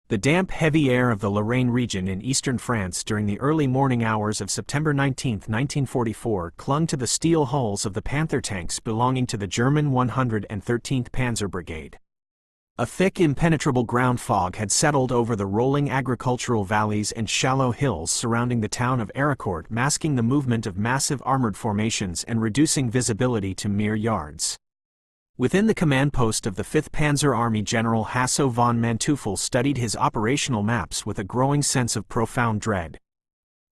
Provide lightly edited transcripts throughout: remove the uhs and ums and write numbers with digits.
The damp, heavy air of the Lorraine region in eastern France during the early morning hours of September 19, 1944 clung to the steel hulls of the Panther tanks belonging to the German 113th Panzer Brigade. A thick, impenetrable ground fog had settled over the rolling agricultural valleys and shallow hills surrounding the town of Ericourt, masking the movement of massive armored formations and reducing visibility to mere yards. Within the command post of the 5th Panzer Army, General Hasso von Manteuffel studied his operational maps with a growing sense of profound dread.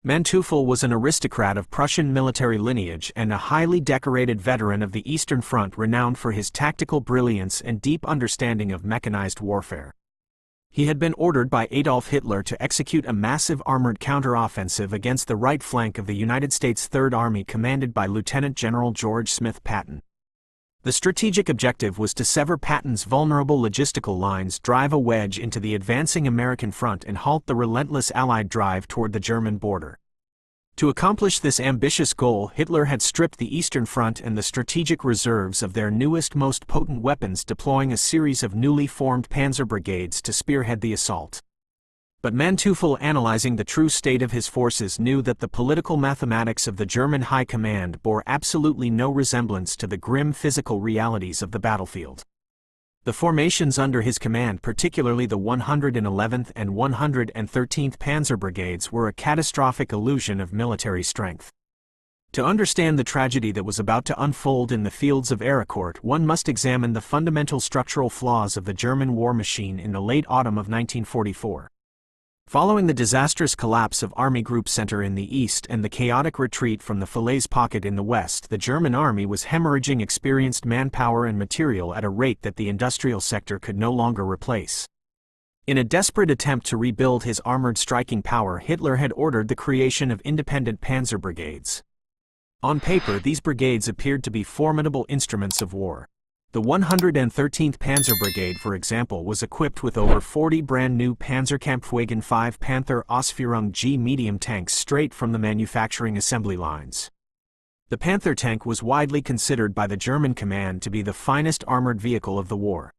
Manteuffel was an aristocrat of Prussian military lineage and a highly decorated veteran of the Eastern Front renowned for his tactical brilliance and deep understanding of mechanized warfare. He had been ordered by Adolf Hitler to execute a massive armored counteroffensive against the right flank of the United States Third Army commanded by Lieutenant General George Smith Patton. The strategic objective was to sever Patton's vulnerable logistical lines, drive a wedge into the advancing American front, and halt the relentless Allied drive toward the German border. To accomplish this ambitious goal, Hitler had stripped the Eastern Front and the strategic reserves of their newest, most potent weapons, deploying a series of newly formed panzer brigades to spearhead the assault. But Manteuffel, analyzing the true state of his forces, knew that the political mathematics of the German High Command bore absolutely no resemblance to the grim physical realities of the battlefield. The formations under his command, particularly the 111th and 113th Panzer Brigades, were a catastrophic illusion of military strength. To understand the tragedy that was about to unfold in the fields of Ericourt, one must examine the fundamental structural flaws of the German war machine in the late autumn of 1944. Following the disastrous collapse of Army Group Center in the east and the chaotic retreat from the Falaise Pocket in the west, the German army was hemorrhaging experienced manpower and material at a rate that the industrial sector could no longer replace. In a desperate attempt to rebuild his armored striking power, Hitler had ordered the creation of independent panzer brigades. On paper, these brigades appeared to be formidable instruments of war. The 113th Panzer Brigade, for example, was equipped with over 40 brand-new Panzerkampfwagen 5 Panther Ausführung G medium tanks straight from the manufacturing assembly lines. The Panther tank was widely considered by the German command to be the finest armored vehicle of the war.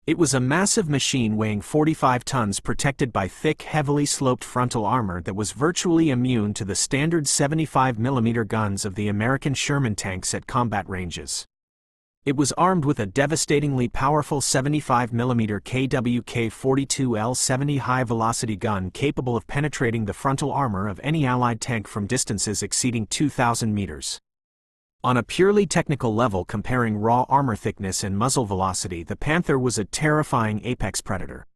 It was a massive machine weighing 45 tons, protected by thick, heavily sloped frontal armor that was virtually immune to the standard 75mm guns of the American Sherman tanks at combat ranges. It was armed with a devastatingly powerful 75mm KWK-42L-70 high-velocity gun capable of penetrating the frontal armor of any Allied tank from distances exceeding 2,000 meters. On a purely technical level, comparing raw armor thickness and muzzle velocity, the Panther was a terrifying apex predator.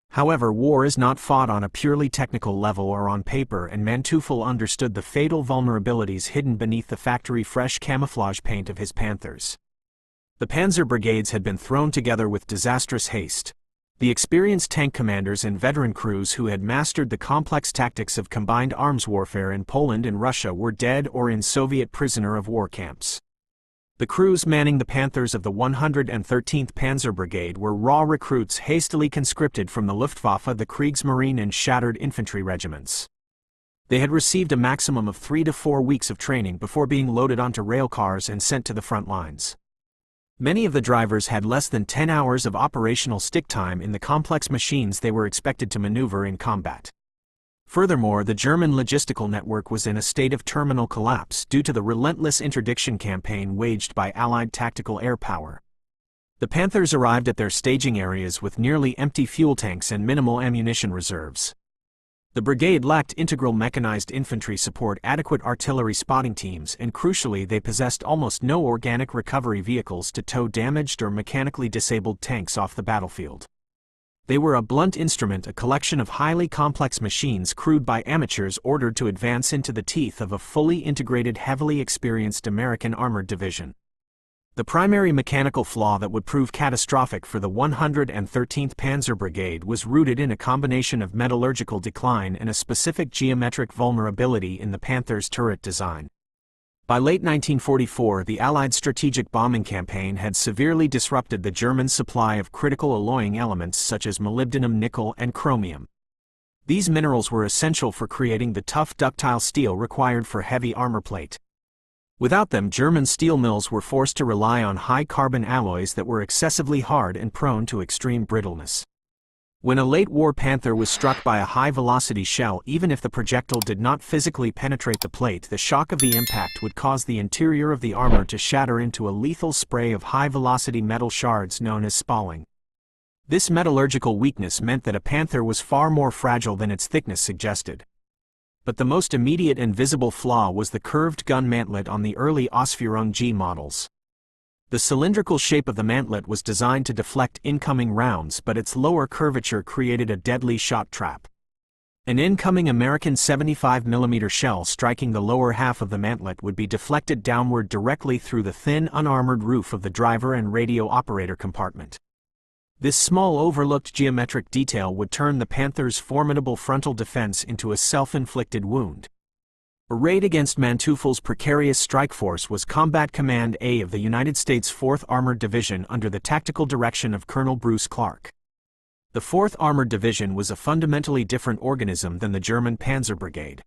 However, war is not fought on a purely technical level or on paper, and Manteuffel understood the fatal vulnerabilities hidden beneath the factory-fresh camouflage paint of his Panthers. The Panzer Brigades had been thrown together with disastrous haste. The experienced tank commanders and veteran crews who had mastered the complex tactics of combined arms warfare in Poland and Russia were dead or in Soviet prisoner of war camps. The crews manning the Panthers of the 113th Panzer Brigade were raw recruits hastily conscripted from the Luftwaffe, the Kriegsmarine, and shattered infantry regiments. They had received a maximum of 3 to 4 weeks of training before being loaded onto rail cars and sent to the front lines. Many of the drivers had less than 10 hours of operational stick time in the complex machines they were expected to maneuver in combat. Furthermore, the German logistical network was in a state of terminal collapse due to the relentless interdiction campaign waged by Allied tactical air power. The Panthers arrived at their staging areas with nearly empty fuel tanks and minimal ammunition reserves. The brigade lacked integral mechanized infantry support, adequate artillery spotting teams, and crucially, they possessed almost no organic recovery vehicles to tow damaged or mechanically disabled tanks off the battlefield. They were a blunt instrument, a collection of highly complex machines crewed by amateurs ordered to advance into the teeth of a fully integrated, heavily experienced American armored division. The primary mechanical flaw that would prove catastrophic for the 113th Panzer Brigade was rooted in a combination of metallurgical decline and a specific geometric vulnerability in the Panther's turret design. By late 1944, the Allied strategic bombing campaign had severely disrupted the German supply of critical alloying elements such as molybdenum, nickel, and chromium. These minerals were essential for creating the tough, ductile steel required for heavy armor plate. Without them, German steel mills were forced to rely on high-carbon alloys that were excessively hard and prone to extreme brittleness. When a late-war Panther was struck by a high-velocity shell, even if the projectile did not physically penetrate the plate, the shock of the impact would cause the interior of the armor to shatter into a lethal spray of high-velocity metal shards known as spalling. This metallurgical weakness meant that a Panther was far more fragile than its thickness suggested. But the most immediate and visible flaw was the curved gun mantlet on the early Ausführung G models. The cylindrical shape of the mantlet was designed to deflect incoming rounds, but its lower curvature created a deadly shot trap. An incoming American 75mm shell striking the lower half of the mantlet would be deflected downward directly through the thin, unarmored roof of the driver and radio operator compartment. This small overlooked geometric detail would turn the Panther's formidable frontal defense into a self-inflicted wound. Arrayed against Manteuffel's precarious strike force was Combat Command A of the United States 4th Armored Division under the tactical direction of Colonel Bruce Clark. The 4th Armored Division was a fundamentally different organism than the German Panzer Brigade.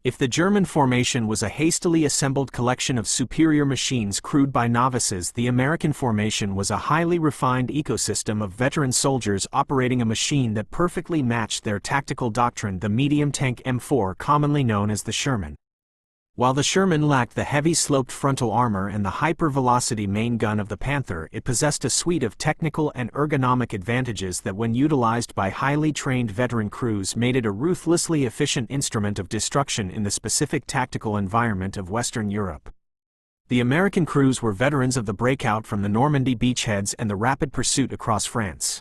If the German formation was a hastily assembled collection of superior machines crewed by novices, the American formation was a highly refined ecosystem of veteran soldiers operating a machine that perfectly matched their tactical doctrine, the medium tank M4, commonly known as the Sherman. While the Sherman lacked the heavy sloped frontal armor and the hyper-velocity main gun of the Panther, it possessed a suite of technical and ergonomic advantages that, when utilized by highly trained veteran crews, made it a ruthlessly efficient instrument of destruction in the specific tactical environment of Western Europe. The American crews were veterans of the breakout from the Normandy beachheads and the rapid pursuit across France.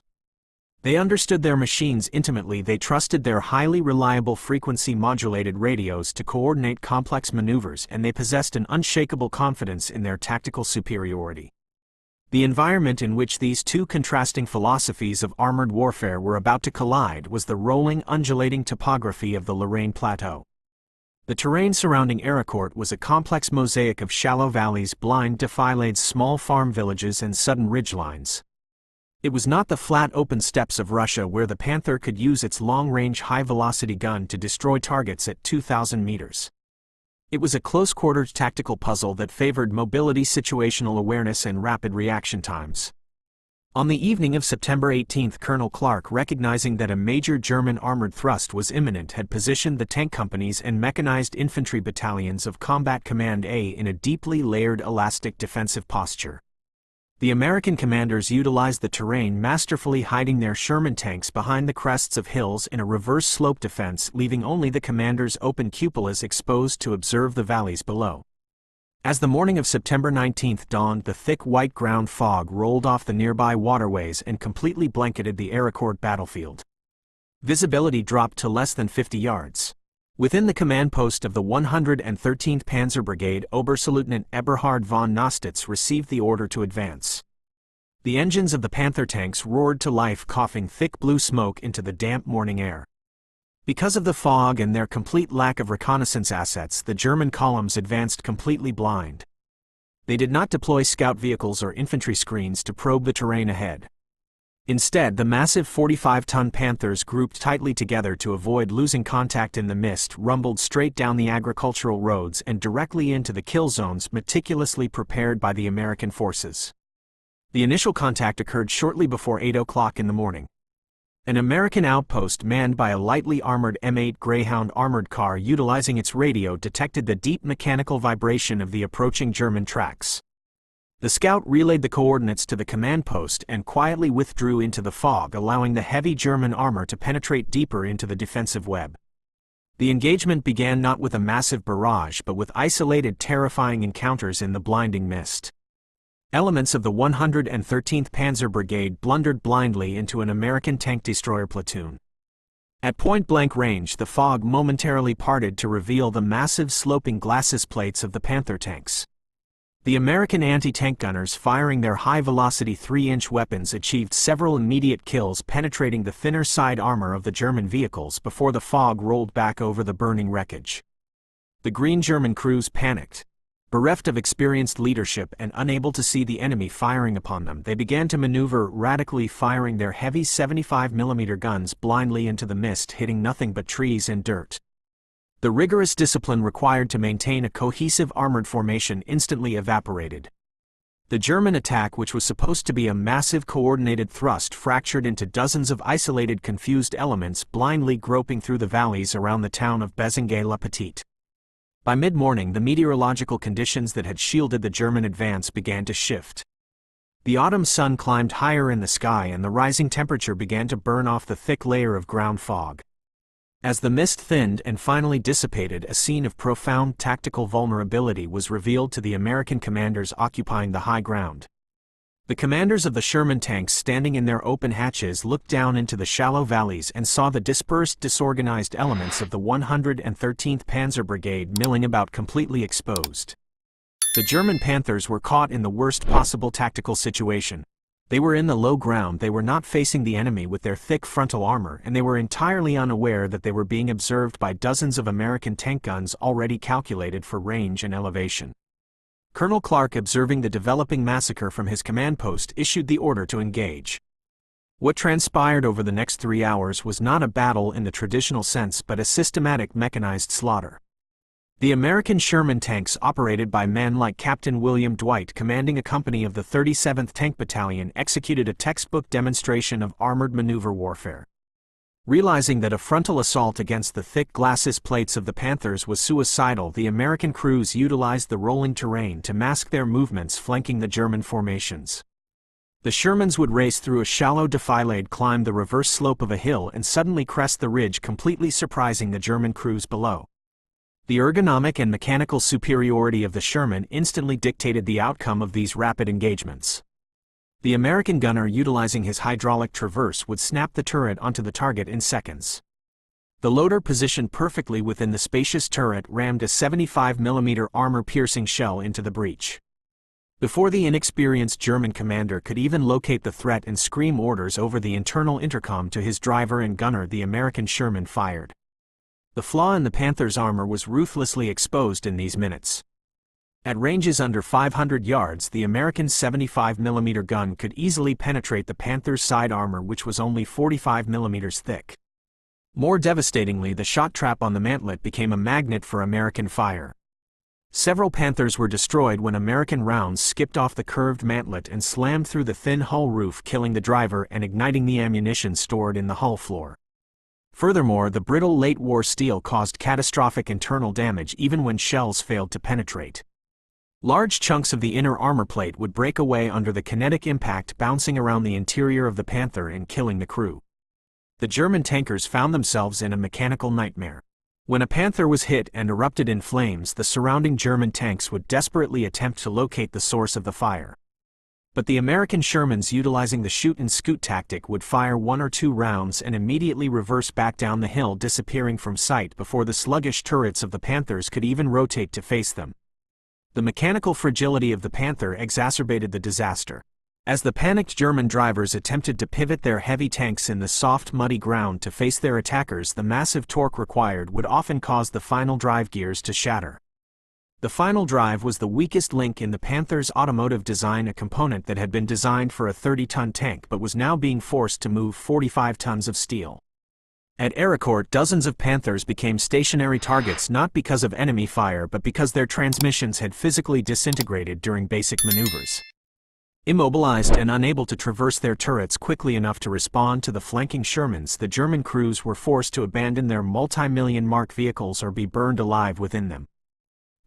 They understood their machines intimately. They trusted their highly reliable frequency-modulated radios to coordinate complex maneuvers, and they possessed an unshakable confidence in their tactical superiority. The environment in which these two contrasting philosophies of armored warfare were about to collide was the rolling, undulating topography of the Lorraine Plateau. The terrain surrounding Ericourt was a complex mosaic of shallow valleys, blind defilades, small farm villages, and sudden ridgelines. It was not the flat open steppes of Russia, where the Panther could use its long-range high-velocity gun to destroy targets at 2,000 meters. It was a close-quarters tactical puzzle that favored mobility, situational awareness, and rapid reaction times. On the evening of September 18, Colonel Clark, recognizing that a major German armored thrust was imminent, had positioned the tank companies and mechanized infantry battalions of Combat Command A in a deeply layered elastic defensive posture. The American commanders utilized the terrain masterfully, hiding their Sherman tanks behind the crests of hills in a reverse slope defense, leaving only the commanders' open cupolas exposed to observe the valleys below. As the morning of September 19 dawned, the thick white ground fog rolled off the nearby waterways and completely blanketed the Ericourt battlefield. Visibility dropped to less than 50 yards. Within the command post of the 113th Panzer Brigade, Oberstleutnant Eberhard von Nostitz received the order to advance. The engines of the Panther tanks roared to life, coughing thick blue smoke into the damp morning air. Because of the fog and their complete lack of reconnaissance assets, the German columns advanced completely blind. They did not deploy scout vehicles or infantry screens to probe the terrain ahead. Instead, the massive 45-ton Panthers, grouped tightly together to avoid losing contact in the mist, rumbled straight down the agricultural roads and directly into the kill zones meticulously prepared by the American forces. The initial contact occurred shortly before 8 o'clock in the morning. An American outpost manned by a lightly armored M8 Greyhound armored car, utilizing its radio, detected the deep mechanical vibration of the approaching German tracks. The scout relayed the coordinates to the command post and quietly withdrew into the fog, allowing the heavy German armor to penetrate deeper into the defensive web. The engagement began not with a massive barrage but with isolated, terrifying encounters in the blinding mist. Elements of the 113th Panzer Brigade blundered blindly into an American tank destroyer platoon. At point-blank range, the fog momentarily parted to reveal the massive sloping glacis plates of the Panther tanks. The American anti-tank gunners, firing their high-velocity 3-inch weapons, achieved several immediate kills, penetrating the thinner side armor of the German vehicles before the fog rolled back over the burning wreckage. The green German crews panicked. Bereft of experienced leadership and unable to see the enemy firing upon them, they began to maneuver erratically, firing their heavy 75mm guns blindly into the mist, hitting nothing but trees and dirt. The rigorous discipline required to maintain a cohesive armored formation instantly evaporated. The German attack, which was supposed to be a massive coordinated thrust, fractured into dozens of isolated confused elements blindly groping through the valleys around the town of Bézingay-la-Petite. By mid-morning, the meteorological conditions that had shielded the German advance began to shift. The autumn sun climbed higher in the sky and the rising temperature began to burn off the thick layer of ground fog. As the mist thinned and finally dissipated, a scene of profound tactical vulnerability was revealed to the American commanders occupying the high ground. The commanders of the Sherman tanks, standing in their open hatches, looked down into the shallow valleys and saw the dispersed, disorganized elements of the 113th Panzer Brigade milling about completely exposed. The German Panthers were caught in the worst possible tactical situation. They were in the low ground, they were not facing the enemy with their thick frontal armor, and they were entirely unaware that they were being observed by dozens of American tank guns already calculated for range and elevation. Colonel Clark, observing the developing massacre from his command post, issued the order to engage. What transpired over the next 3 hours was not a battle in the traditional sense but a systematic mechanized slaughter. The American Sherman tanks, operated by men like Captain William Dwight, commanding a company of the 37th Tank Battalion, executed a textbook demonstration of armored maneuver warfare. Realizing that a frontal assault against the thick glacis plates of the Panthers was suicidal, the American crews utilized the rolling terrain to mask their movements flanking the German formations. The Shermans would race through a shallow defilade, climb the reverse slope of a hill, and suddenly crest the ridge, completely surprising the German crews below. The ergonomic and mechanical superiority of the Sherman instantly dictated the outcome of these rapid engagements. The American gunner, utilizing his hydraulic traverse, would snap the turret onto the target in seconds. The loader, positioned perfectly within the spacious turret, rammed a 75mm armor-piercing shell into the breach. Before the inexperienced German commander could even locate the threat and scream orders over the internal intercom to his driver and gunner, the American Sherman fired. The flaw in the Panther's armor was ruthlessly exposed in these minutes. At ranges under 500 yards, the American 75mm gun could easily penetrate the Panther's side armor, which was only 45mm thick. More devastatingly, the shot trap on the mantlet became a magnet for American fire. Several Panthers were destroyed when American rounds skipped off the curved mantlet and slammed through the thin hull roof, killing the driver and igniting the ammunition stored in the hull floor. Furthermore, the brittle late-war steel caused catastrophic internal damage even when shells failed to penetrate. Large chunks of the inner armor plate would break away under the kinetic impact, bouncing around the interior of the Panther and killing the crew. The German tankers found themselves in a mechanical nightmare. When a Panther was hit and erupted in flames, the surrounding German tanks would desperately attempt to locate the source of the fire. But the American Shermans, utilizing the shoot-and-scoot tactic, would fire 1 or 2 rounds and immediately reverse back down the hill, disappearing from sight before the sluggish turrets of the Panthers could even rotate to face them. The mechanical fragility of the Panther exacerbated the disaster. As the panicked German drivers attempted to pivot their heavy tanks in the soft, muddy ground to face their attackers, the massive torque required would often cause the final drive gears to shatter. The final drive was the weakest link in the Panther's automotive design, a component that had been designed for a 30-ton tank but was now being forced to move 45 tons of steel. At Ericourt, dozens of Panthers became stationary targets, not because of enemy fire but because their transmissions had physically disintegrated during basic maneuvers. Immobilized and unable to traverse their turrets quickly enough to respond to the flanking Shermans, the German crews were forced to abandon their multi-million-mark vehicles or be burned alive within them.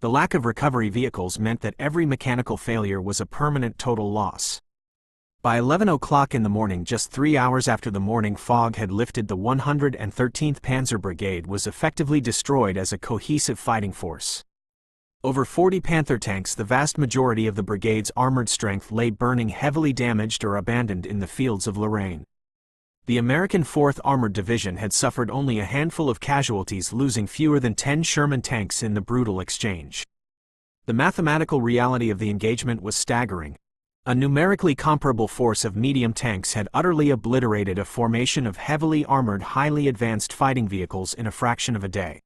The lack of recovery vehicles meant that every mechanical failure was a permanent total loss. By 11 o'clock in the morning, just 3 hours after the morning fog had lifted, the 113th Panzer Brigade was effectively destroyed as a cohesive fighting force. Over 40 Panther tanks, the vast majority of the brigade's armored strength, lay burning, heavily damaged or abandoned in the fields of Lorraine. The American 4th Armored Division had suffered only a handful of casualties, losing fewer than 10 Sherman tanks in the brutal exchange. The mathematical reality of the engagement was staggering. A numerically comparable force of medium tanks had utterly obliterated a formation of heavily armored, highly advanced fighting vehicles in a fraction of a day.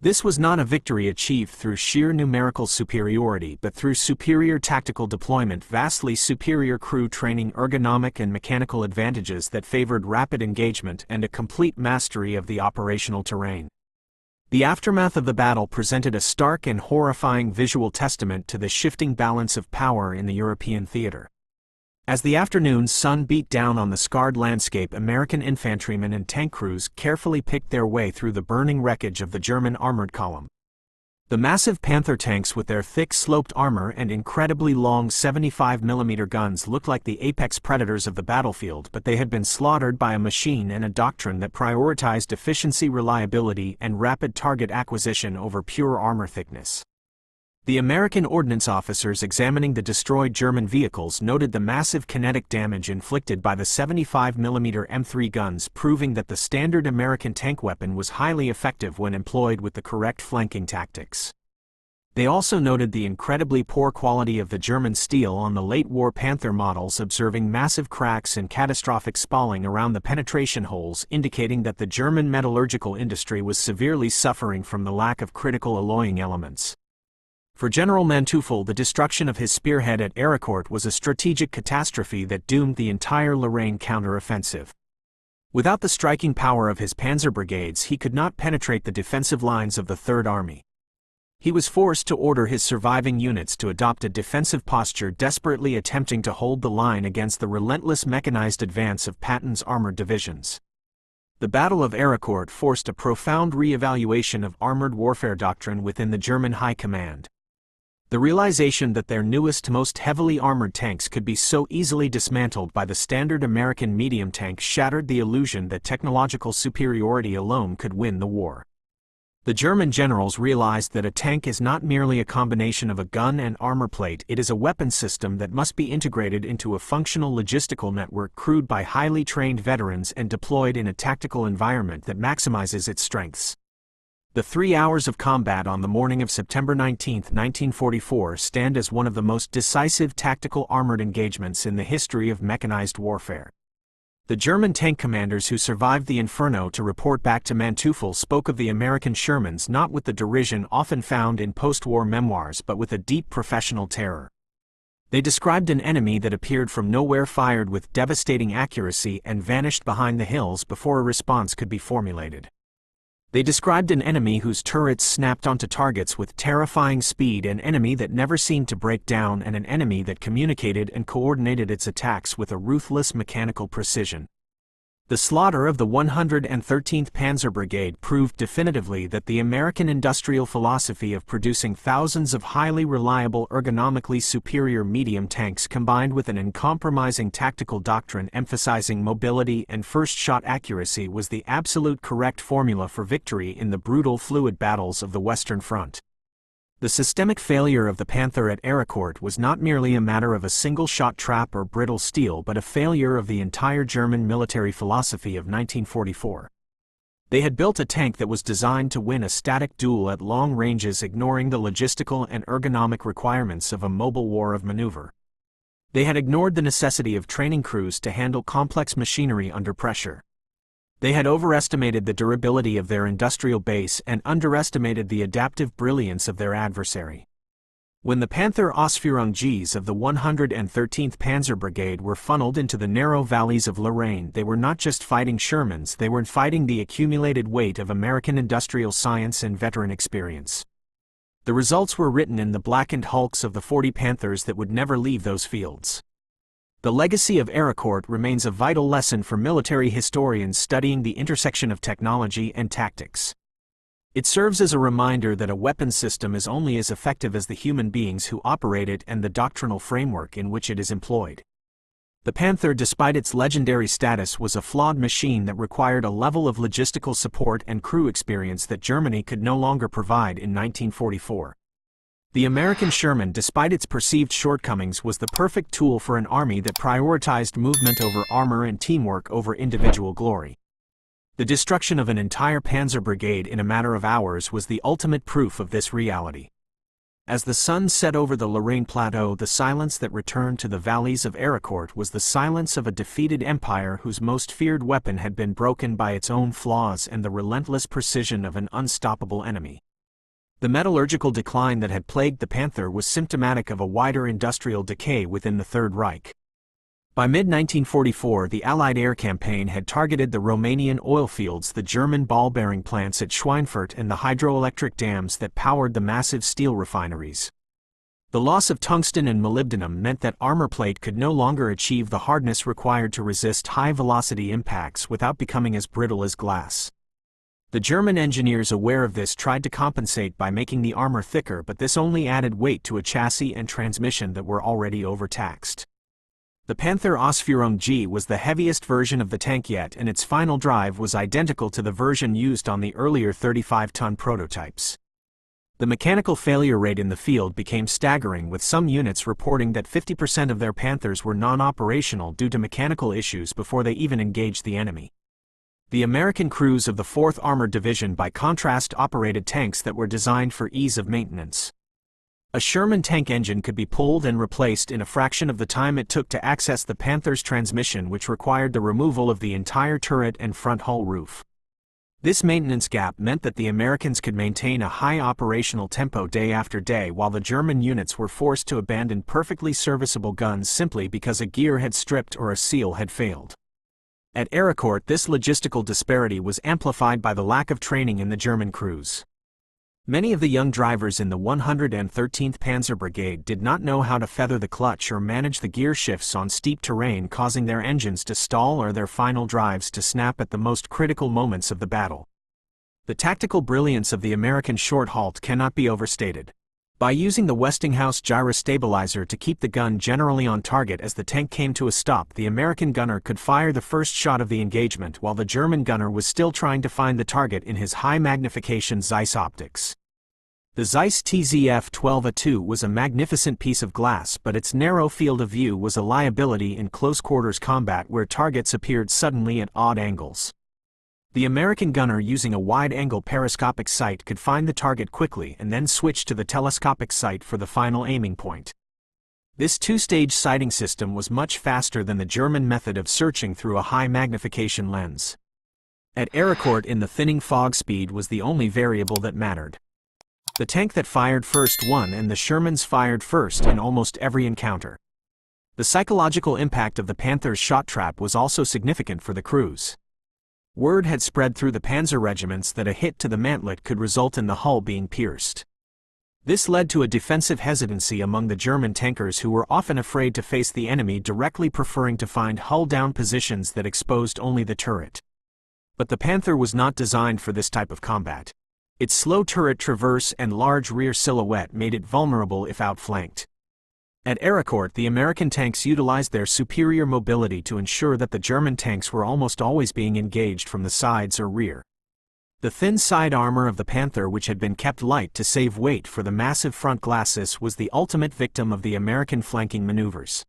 This was not a victory achieved through sheer numerical superiority but through superior tactical deployment, vastly superior crew training, ergonomic and mechanical advantages that favored rapid engagement, and a complete mastery of the operational terrain. The aftermath of the battle presented a stark and horrifying visual testament to the shifting balance of power in the European theater. As the afternoon sun beat down on the scarred landscape, American infantrymen and tank crews carefully picked their way through the burning wreckage of the German armored column. The massive Panther tanks with their thick sloped armor and incredibly long 75mm guns looked like the apex predators of the battlefield, but they had been slaughtered by a machine and a doctrine that prioritized efficiency, reliability, and rapid target acquisition over pure armor thickness. The American ordnance officers examining the destroyed German vehicles noted the massive kinetic damage inflicted by the 75mm M3 guns, proving that the standard American tank weapon was highly effective when employed with the correct flanking tactics. They also noted the incredibly poor quality of the German steel on the late-war Panther models, observing massive cracks and catastrophic spalling around the penetration holes, indicating that the German metallurgical industry was severely suffering from the lack of critical alloying elements. For General Manteuffel, the destruction of his spearhead at Ericourt was a strategic catastrophe that doomed the entire Lorraine counter-offensive. Without the striking power of his panzer brigades, he could not penetrate the defensive lines of the Third Army. He was forced to order his surviving units to adopt a defensive posture, desperately attempting to hold the line against the relentless mechanized advance of Patton's armored divisions. The Battle of Ericourt forced a profound re-evaluation of armored warfare doctrine within the German High Command. The realization that their newest, most heavily armored tanks could be so easily dismantled by the standard American medium tank shattered the illusion that technological superiority alone could win the war. The German generals realized that a tank is not merely a combination of a gun and armor plate, it is a weapon system that must be integrated into a functional logistical network crewed by highly trained veterans and deployed in a tactical environment that maximizes its strengths. The 3 hours of combat on the morning of September 19, 1944 stand as one of the most decisive tactical armored engagements in the history of mechanized warfare. The German tank commanders who survived the inferno to report back to Manteuffel spoke of the American Shermans not with the derision often found in post-war memoirs but with a deep professional terror. They described an enemy that appeared from nowhere, fired with devastating accuracy, and vanished behind the hills before a response could be formulated. They described an enemy whose turrets snapped onto targets with terrifying speed, an enemy that never seemed to break down, and an enemy that communicated and coordinated its attacks with a ruthless mechanical precision. The slaughter of the 113th Panzer Brigade proved definitively that the American industrial philosophy of producing thousands of highly reliable, ergonomically superior medium tanks combined with an uncompromising tactical doctrine emphasizing mobility and first-shot accuracy was the absolute correct formula for victory in the brutal, fluid battles of the Western Front. The systemic failure of the Panther at Ericourt was not merely a matter of a single-shot trap or brittle steel but a failure of the entire German military philosophy of 1944. They had built a tank that was designed to win a static duel at long ranges, ignoring the logistical and ergonomic requirements of a mobile war of maneuver. They had ignored the necessity of training crews to handle complex machinery under pressure. They had overestimated the durability of their industrial base and underestimated the adaptive brilliance of their adversary. When the Panther Ausführung-Gs of the 113th Panzer Brigade were funneled into the narrow valleys of Lorraine, they were not just fighting Shermans, they were fighting the accumulated weight of American industrial science and veteran experience. The results were written in the blackened hulks of the 40 Panthers that would never leave those fields. The legacy of Ericourt remains a vital lesson for military historians studying the intersection of technology and tactics. It serves as a reminder that a weapon system is only as effective as the human beings who operate it and the doctrinal framework in which it is employed. The Panther, despite its legendary status, was a flawed machine that required a level of logistical support and crew experience that Germany could no longer provide in 1944. The American Sherman, despite its perceived shortcomings, was the perfect tool for an army that prioritized movement over armor and teamwork over individual glory. The destruction of an entire Panzer Brigade in a matter of hours was the ultimate proof of this reality. As the sun set over the Lorraine Plateau, the silence that returned to the valleys of Ericourt was the silence of a defeated empire whose most feared weapon had been broken by its own flaws and the relentless precision of an unstoppable enemy. The metallurgical decline that had plagued the Panther was symptomatic of a wider industrial decay within the Third Reich. By mid-1944, the Allied air campaign had targeted the Romanian oil fields, the German ball-bearing plants at Schweinfurt, and the hydroelectric dams that powered the massive steel refineries. The loss of tungsten and molybdenum meant that armor plate could no longer achieve the hardness required to resist high-velocity impacts without becoming as brittle as glass. The German engineers, aware of this, tried to compensate by making the armor thicker, but this only added weight to a chassis and transmission that were already overtaxed. The Panzer Ausführung G was the heaviest version of the tank yet, and its final drive was identical to the version used on the earlier 35-ton prototypes. The mechanical failure rate in the field became staggering, with some units reporting that 50% of their Panthers were non-operational due to mechanical issues before they even engaged the enemy. The American crews of the 4th Armored Division, by contrast, operated tanks that were designed for ease of maintenance. A Sherman tank engine could be pulled and replaced in a fraction of the time it took to access the Panther's transmission, which required the removal of the entire turret and front hull roof. This maintenance gap meant that the Americans could maintain a high operational tempo day after day, while the German units were forced to abandon perfectly serviceable guns simply because a gear had stripped or a seal had failed. At Ericourt, this logistical disparity was amplified by the lack of training in the German crews. Many of the young drivers in the 113th Panzer Brigade did not know how to feather the clutch or manage the gear shifts on steep terrain, causing their engines to stall or their final drives to snap at the most critical moments of the battle. The tactical brilliance of the American short halt cannot be overstated. By using the Westinghouse gyrostabilizer to keep the gun generally on target as the tank came to a stop, the American gunner could fire the first shot of the engagement while the German gunner was still trying to find the target in his high-magnification Zeiss optics. The Zeiss TZF-12A2 was a magnificent piece of glass, but its narrow field of view was a liability in close-quarters combat where targets appeared suddenly at odd angles. The American gunner, using a wide-angle periscopic sight, could find the target quickly and then switch to the telescopic sight for the final aiming point. This two-stage sighting system was much faster than the German method of searching through a high-magnification lens. At Ericourt, in the thinning fog, speed was the only variable that mattered. The tank that fired first won, and the Shermans fired first in almost every encounter. The psychological impact of the Panther's shot trap was also significant for the crews. Word had spread through the panzer regiments that a hit to the mantlet could result in the hull being pierced. This led to a defensive hesitancy among the German tankers, who were often afraid to face the enemy directly, preferring to find hull-down positions that exposed only the turret. But the Panther was not designed for this type of combat. Its slow turret traverse and large rear silhouette made it vulnerable if outflanked. At Ericourt, the American tanks utilized their superior mobility to ensure that the German tanks were almost always being engaged from the sides or rear. The thin side armor of the Panther, which had been kept light to save weight for the massive front glacis, was the ultimate victim of the American flanking maneuvers.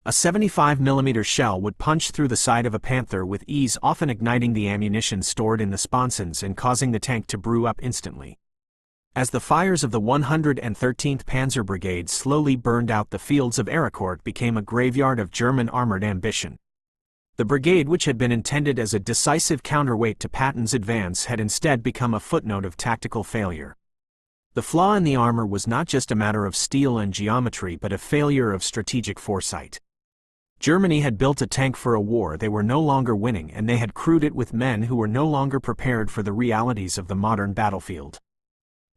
A 75mm shell would punch through the side of a Panther with ease, often igniting the ammunition stored in the sponsons and causing the tank to brew up instantly. As the fires of the 113th Panzer Brigade slowly burned out, the fields of Ericourt became a graveyard of German armored ambition. The brigade, which had been intended as a decisive counterweight to Patton's advance, had instead become a footnote of tactical failure. The flaw in the armor was not just a matter of steel and geometry, but a failure of strategic foresight. Germany had built a tank for a war they were no longer winning, and they had crewed it with men who were no longer prepared for the realities of the modern battlefield.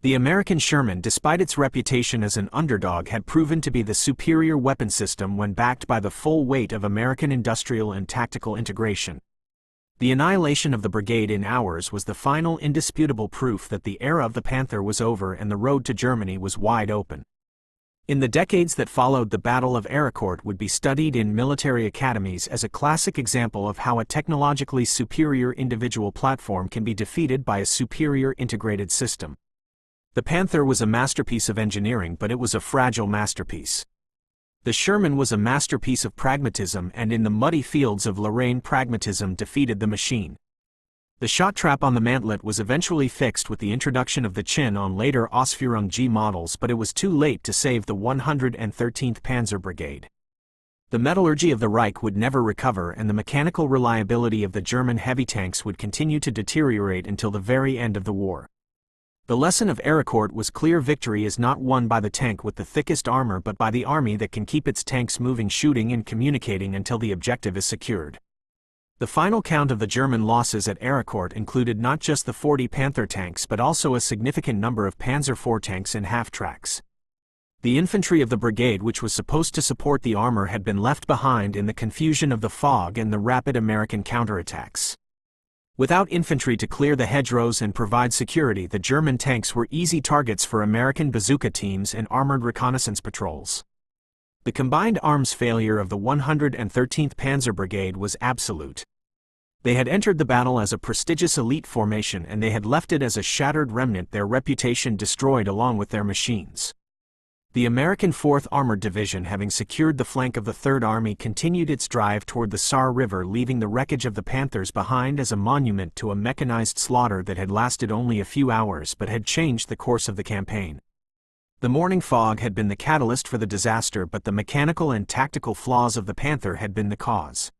The American Sherman, despite its reputation as an underdog, had proven to be the superior weapon system when backed by the full weight of American industrial and tactical integration. The annihilation of the brigade in hours was the final indisputable proof that the era of the Panther was over and the road to Germany was wide open. In the decades that followed, the Battle of Ericourt would be studied in military academies as a classic example of how a technologically superior individual platform can be defeated by a superior integrated system. The Panther was a masterpiece of engineering, but it was a fragile masterpiece. The Sherman was a masterpiece of pragmatism, and in the muddy fields of Lorraine, pragmatism defeated the machine. The shot trap on the mantlet was eventually fixed with the introduction of the chin on later Ausführung G models, but it was too late to save the 113th Panzer Brigade. The metallurgy of the Reich would never recover, and the mechanical reliability of the German heavy tanks would continue to deteriorate until the very end of the war. The lesson of Ericourt was clear: victory is not won by the tank with the thickest armor but by the army that can keep its tanks moving, shooting and communicating until the objective is secured. The final count of the German losses at Ericourt included not just the 40 Panther tanks but also a significant number of Panzer IV tanks and half-tracks. The infantry of the brigade, which was supposed to support the armor, had been left behind in the confusion of the fog and the rapid American counterattacks. Without infantry to clear the hedgerows and provide security, the German tanks were easy targets for American bazooka teams and armored reconnaissance patrols. The combined arms failure of the 113th Panzer Brigade was absolute. They had entered the battle as a prestigious elite formation and they had left it as a shattered remnant, their reputation destroyed along with their machines. The American 4th Armored Division, having secured the flank of the 3rd Army, continued its drive toward the Saar River, leaving the wreckage of the Panthers behind as a monument to a mechanized slaughter that had lasted only a few hours but had changed the course of the campaign. The morning fog had been the catalyst for the disaster, but the mechanical and tactical flaws of the Panther had been the cause.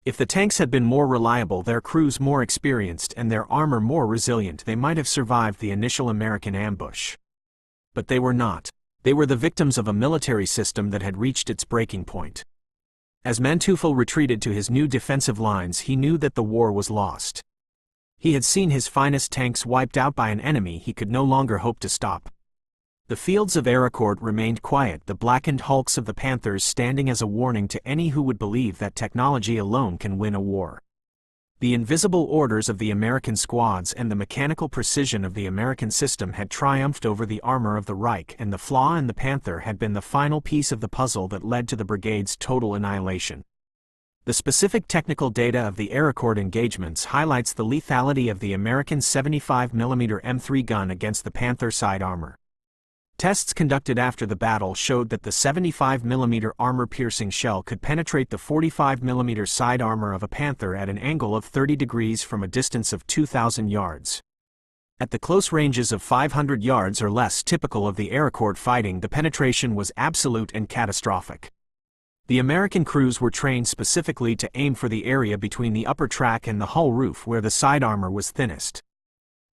If the tanks had been more reliable, their crews more experienced, and their armor more resilient, they might have survived the initial American ambush. But they were not. They were the victims of a military system that had reached its breaking point. As Manteuffel retreated to his new defensive lines, he knew that the war was lost. He had seen his finest tanks wiped out by an enemy he could no longer hope to stop. The fields of Ericourt remained quiet, the blackened hulks of the Panthers standing as a warning to any who would believe that technology alone can win a war. The invisible orders of the American squads and the mechanical precision of the American system had triumphed over the armor of the Reich, and the flaw in the Panther had been the final piece of the puzzle that led to the brigade's total annihilation. The specific technical data of the Ericourt engagements highlights the lethality of the American 75mm M3 gun against the Panther side armor. Tests conducted after the battle showed that the 75mm armor-piercing shell could penetrate the 45mm side armor of a Panther at an angle of 30 degrees from a distance of 2,000 yards. At the close ranges of 500 yards or less typical of the Ericourt fighting, the penetration was absolute and catastrophic. The American crews were trained specifically to aim for the area between the upper track and the hull roof where the side armor was thinnest.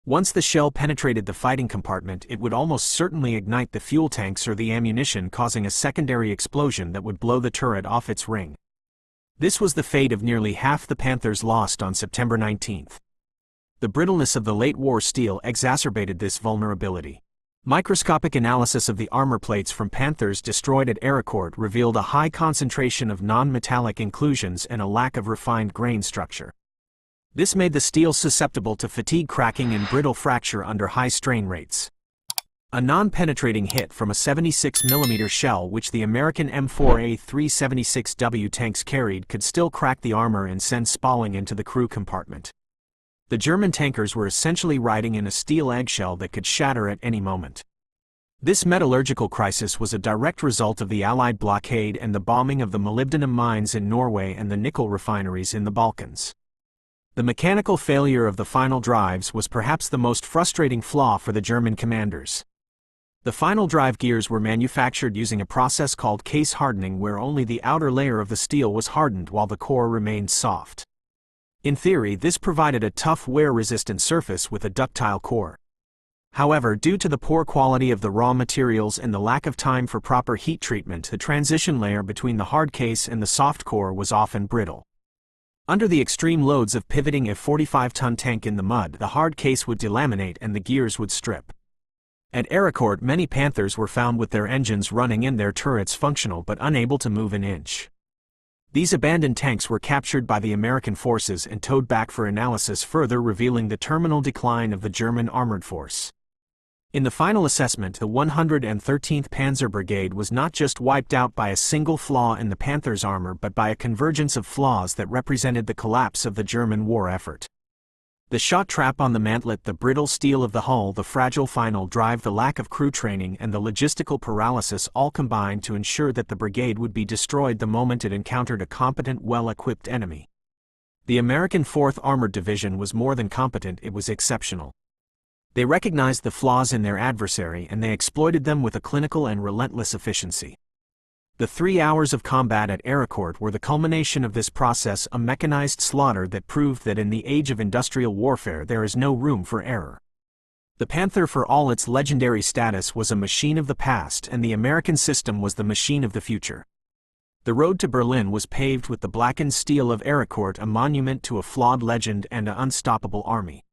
Once the shell penetrated the fighting compartment, it would almost certainly ignite the fuel tanks or the ammunition, causing a secondary explosion that would blow the turret off its ring. This was the fate of nearly half the Panthers lost on September 19. The brittleness of the late war steel exacerbated this vulnerability. Microscopic analysis of the armor plates from Panthers destroyed at Ericourt revealed a high concentration of non-metallic inclusions and a lack of refined grain structure. This made the steel susceptible to fatigue cracking and brittle fracture under high strain rates. A non-penetrating hit from a 76mm shell, which the American M4A376W tanks carried, could still crack the armor and send spalling into the crew compartment. The German tankers were essentially riding in a steel eggshell that could shatter at any moment. This metallurgical crisis was a direct result of the Allied blockade and the bombing of the molybdenum mines in Norway and the nickel refineries in the Balkans. The mechanical failure of the final drives was perhaps the most frustrating flaw for the German commanders. The final drive gears were manufactured using a process called case hardening, where only the outer layer of the steel was hardened while the core remained soft. In theory, this provided a tough, wear-resistant surface with a ductile core. However, due to the poor quality of the raw materials and the lack of time for proper heat treatment, the transition layer between the hard case and the soft core was often brittle. Under the extreme loads of pivoting a 45-ton tank in the mud, the hard case would delaminate and the gears would strip. At Ericourt, many Panthers were found with their engines running and their turrets functional but unable to move an inch. These abandoned tanks were captured by the American forces and towed back for analysis, further revealing the terminal decline of the German armored force. In the final assessment, the 113th Panzer Brigade was not just wiped out by a single flaw in the Panther's armor but by a convergence of flaws that represented the collapse of the German war effort. The shot trap on the mantlet, the brittle steel of the hull, the fragile final drive, the lack of crew training, and the logistical paralysis all combined to ensure that the brigade would be destroyed the moment it encountered a competent, well-equipped enemy. The American 4th Armored Division was more than competent, it was exceptional. They recognized the flaws in their adversary and they exploited them with a clinical and relentless efficiency. The 3 hours of combat at Ericourt were the culmination of this process, a mechanized slaughter that proved that in the age of industrial warfare there is no room for error. The Panther, for all its legendary status, was a machine of the past, and the American system was the machine of the future. The road to Berlin was paved with the blackened steel of Ericourt, a monument to a flawed legend and an unstoppable army.